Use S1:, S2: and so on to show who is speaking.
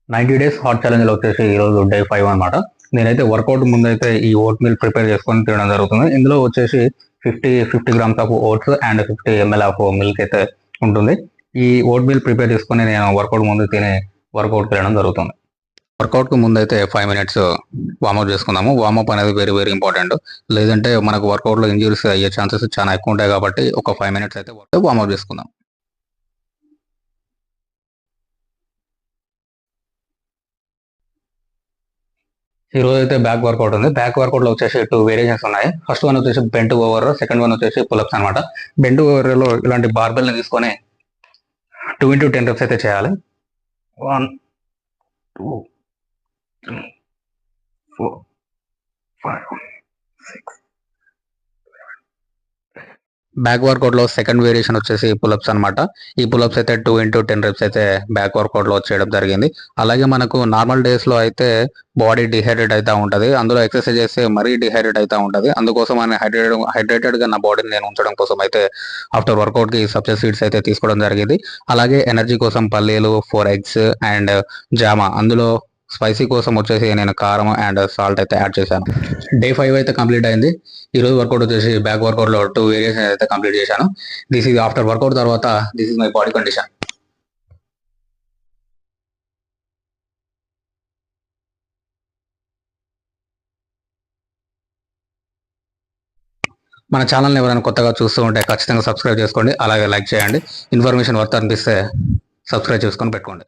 S1: 90 days hot ఛాలెంజ్లో వచ్చేసి ఈరోజు day 5 అనమాట. నేనైతే వర్కౌట్ ముందైతే ఈ ఓట్ మీల్ ప్రిపేర్ చేసుకొని తినడం జరుగుతుంది. ఇందులో వచ్చేసి 50 grams of votes and 50 ml of milk అయితే ఉంటుంది. ఈ ఓట్ మీల్ ప్రిపేర్ చేసుకొని నేను వర్కౌట్ ముందు తినే వర్కౌట్కి వెళ్ళడం జరుగుతుంది. వర్కౌట్కి ముందు అయితే 5 మినిట్స్ వార్మప్ చేసుకుందాము. వార్మప్ అనేది వెరీ వెరీ ఇంపార్టెంట్. లేదంటే మనకు వర్కౌట్లో ఇంజరీస్ అయ్యే ఛాన్సెస్ చాలా ఎక్కువ ఉంటాయి కాబట్టి ఒక 5 మినిట్స్ అయితే వార్మప్ చేసుకుందాం. ఈ రోజు అయితే బ్యాక్ వర్కౌట్ ఉంది. బ్యాక్ వర్కౌట్ లో వచ్చేసి 2 వేరియేషన్స్ ఉన్నాయి. ఫస్ట్ వన్ వచ్చేసి బెంట్ ఓవర్, సెకండ్ వన్ వచ్చేసి పుల్అప్స్ అనమాట. బెంట్ ఓవర్ లో ఇలాంటి బార్బెల్ ని తీసుకొని 2 into 10 reps అయితే చేయాలి. 1 2 3 4 5 6. బ్యాక్ వర్కౌట్ లో సెకండ్ వేరియేషన్ వచ్చేసి పుల్అప్స్ అనమాట. ఈ పుల్అప్స్ అయితే 2 into 10 reps అయితే బ్యాక్ వర్కౌట్ లో చేయడం జరిగింది. అలాగే మనకు నార్మల్ డేస్ లో అయితే బాడీ డిహైడ్రేట్ అవుతా ఉంటది. అందులో ఎక్సర్సైజ్ చేస్తే మరీ డిహైడ్రేట్ అవుతా ఉంటది. అందుకోసం అని హైడ్రేటెడ్ గా నా బాడీని నేను ఉంచడం కోసం అయితే ఆఫ్టర్ వర్కౌట్ కి సబ్జా సీడ్స్ అయితే తీసుకోవడం జరిగింది. అలాగే ఎనర్జీ కోసం పల్లీలు, 4 eggs అండ్ జామ. అందులో స్పైసీ కోసం వచ్చేసి నేను కారం అండ్ సాల్ట్ అయితే యాడ్ చేశాను. డే 5 అయితే కంప్లీట్ అయింది. ఈ రోజు వర్కౌట్ వచ్చేసి బ్యాక్ వర్కౌట్ లో 2 వేరియేషన్ అయితే కంప్లీట్ చేశాను. దిస్ ఈజ్ ఆఫ్టర్ వర్కౌట్ తర్వాత this is my body condition. మన ఛానల్ని ఎవరైనా కొత్తగా చూస్తూ ఉంటే ఖచ్చితంగా సబ్స్క్రైబ్ చేసుకోండి. అలాగే లైక్ చేయండి. ఇన్ఫర్మేషన్ వర్త్ అనిపిస్తే సబ్స్క్రైబ్ చేసుకొని పెట్టుకోండి.